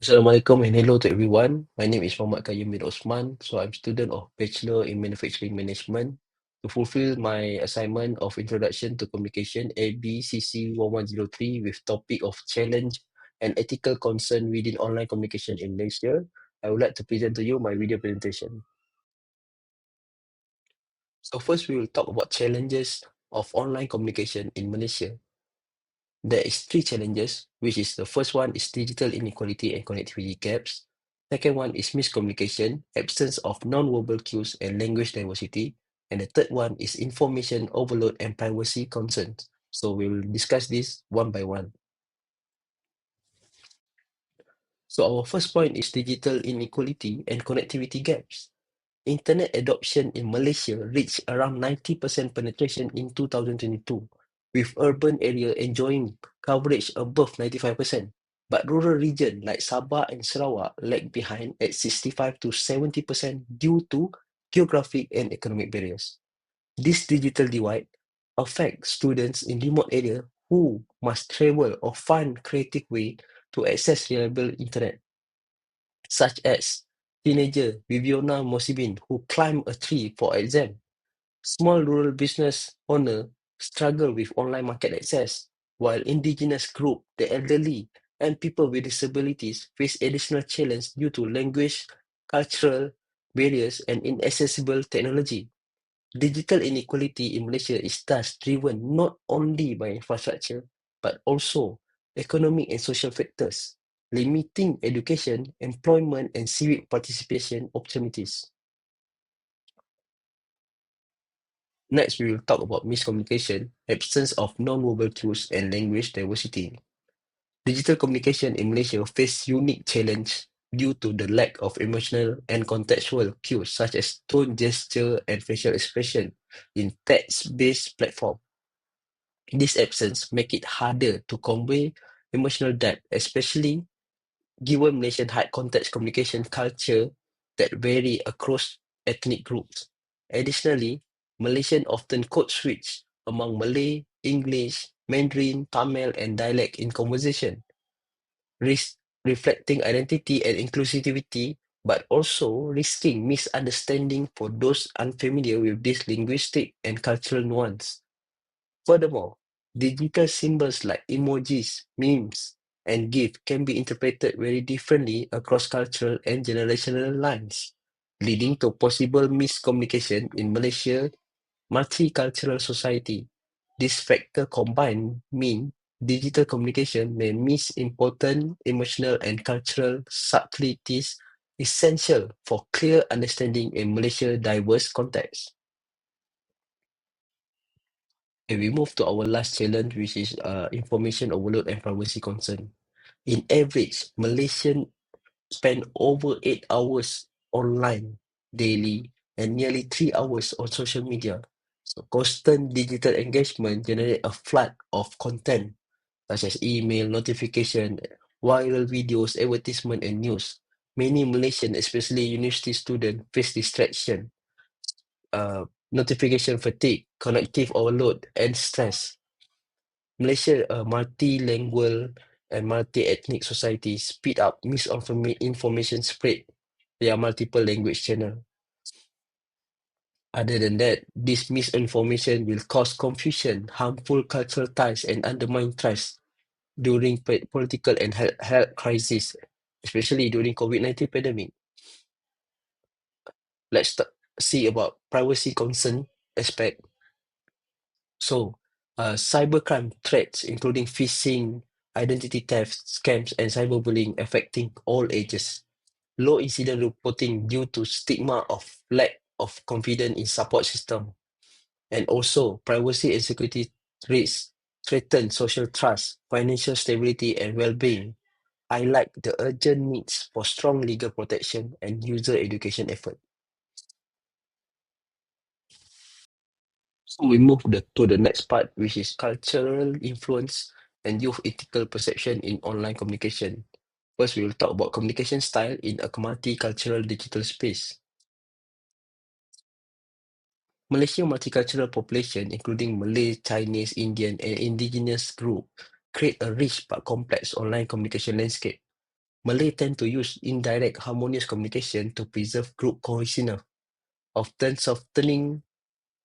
Assalamualaikum and hello to everyone. My name is Muhammad Qayyum bin Osman. So I'm student of Bachelor in Manufacturing Management. To fulfill my assignment of Introduction to Communication ABCC1103 with topic of challenge and ethical concern within online communication in Malaysia, I would like to present to you my video presentation. So first we will talk about challenges of online communication in Malaysia. There is three challenges, which is the first one is digital inequality and connectivity gaps. Second one is miscommunication, absence of non-verbal cues and language diversity. And the third one is information overload and privacy concerns. So we will discuss this one by one. So our first point is digital inequality and connectivity gaps. Internet adoption in Malaysia reached around 90% penetration in 2022, with urban area enjoying coverage above 95%. But rural region like Sabah and Sarawak lag behind at 65 to 70% due to geographic and economic barriers. This digital divide affects students in remote area who must travel or find creative way to access reliable internet, such as teenager Viviana Mosibin who climbed a tree for exam. Small rural business owner struggle with online market access, while indigenous group, the elderly, and people with disabilities face additional challenge due to language, cultural barriers, and inaccessible technology. Digital inequality in Malaysia is thus driven not only by infrastructure, but also economic and social factors, limiting education, employment, and civic participation opportunities. Next, we will talk about miscommunication, absence of non-verbal cues, and language diversity. Digital communication in Malaysia face unique challenge due to the lack of emotional and contextual cues such as tone, gesture, and facial expression in text-based platform. This absence make it harder to convey emotional depth, especially given Malaysian high context communication culture that vary across ethnic groups. Additionally, Malaysian often code switch among Malay, English, Mandarin, Tamil, and dialect in conversation, reflecting identity and inclusivity, but also risking misunderstanding for those unfamiliar with this linguistic and cultural nuance. Furthermore, digital symbols like emojis, memes, and GIF can be interpreted very differently across cultural and generational lines, leading to possible miscommunication in Malaysia multicultural society. This factor combined mean digital communication may miss important emotional and cultural subtleties essential for clear understanding in Malaysia's diverse context. Okay, we move to our last challenge, which is information overload and privacy concern. In average, Malaysian spend over 8 hours online daily and nearly 3 hours on social media. So constant digital engagement generate a flood of content such as email, notification, viral videos, advertisement, and news. Many Malaysian, especially university students, face distraction, notification fatigue, cognitive overload, and stress. Malaysia, a multilingual and multi-ethnic society, speed up misinformation spread via multiple language channel. Other than that, this misinformation will cause confusion, harmful cultural ties, and undermine trust during political and health crisis, especially during COVID-19 pandemic. Let's see about privacy concern aspect. So, cybercrime threats, including phishing, identity theft, scams, and cyberbullying, affecting all ages. Low incident reporting due to stigma of lack of confidence in support system, and also privacy and security risks threaten social trust, financial stability, and well-being. Highlight the urgent needs for strong legal protection and user education effort. So we move to the next part, which is cultural influence and youth ethical perception in online communication. First, we will talk about communication style in a multicultural digital space. Malaysian multicultural population, including Malay, Chinese, Indian, and indigenous group, create a rich but complex online communication landscape. Malay tend to use indirect harmonious communication to preserve group cohesion, often softening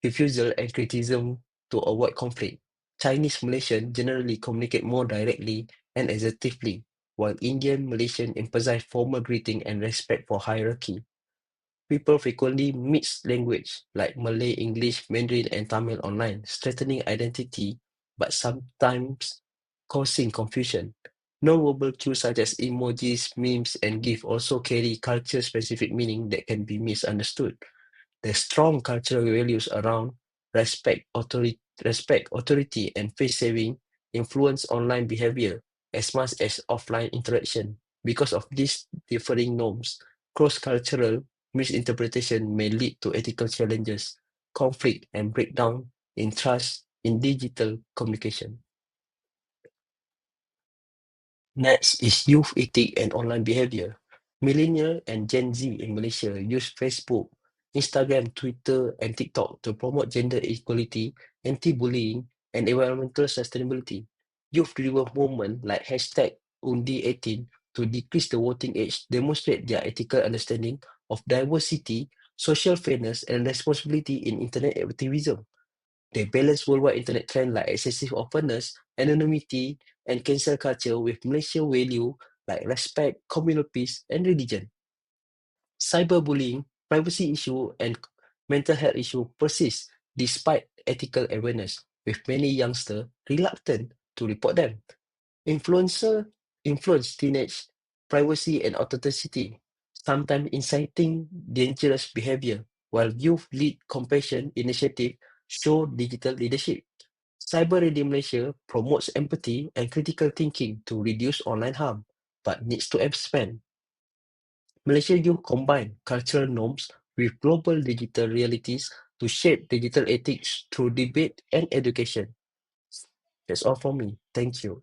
refusal and criticism to avoid conflict. Chinese Malaysian generally communicate more directly and assertively, while Indian Malaysian emphasize formal greeting and respect for hierarchy. People frequently mix language like Malay, English, Mandarin, and Tamil online, strengthening identity but sometimes causing confusion. Non-verbal cues such as emojis, memes, and GIF also carry culture-specific meaning that can be misunderstood. The strong cultural values around respect, authority, and face-saving influence online behavior as much as offline interaction. Because of these differing norms, cross-cultural misinterpretation may lead to ethical challenges, conflict, and breakdown in trust in digital communication. Next is youth ethic and online behavior. Millennial and Gen Z in Malaysia use Facebook, Instagram, Twitter, and TikTok to promote gender equality, anti-bullying, and environmental sustainability. Youth-driven movements like hashtag Undi18 to decrease the voting age demonstrate their ethical understanding of diversity, social fairness, and responsibility in internet activism. They balance worldwide internet trends like excessive openness, anonymity, and cancel culture with Malaysian value like respect, communal peace, and religion. Cyberbullying, privacy issue, and mental health issue persist despite ethical awareness, with many youngsters reluctant to report them. Influencer influence teenage privacy and authenticity, sometimes inciting dangerous behavior, while youth lead compassion initiative show digital leadership. Cyber Ready Malaysia promotes empathy and critical thinking to reduce online harm, but needs to expand. Malaysia youth combine cultural norms with global digital realities to shape digital ethics through debate and education. That's all from me. Thank you.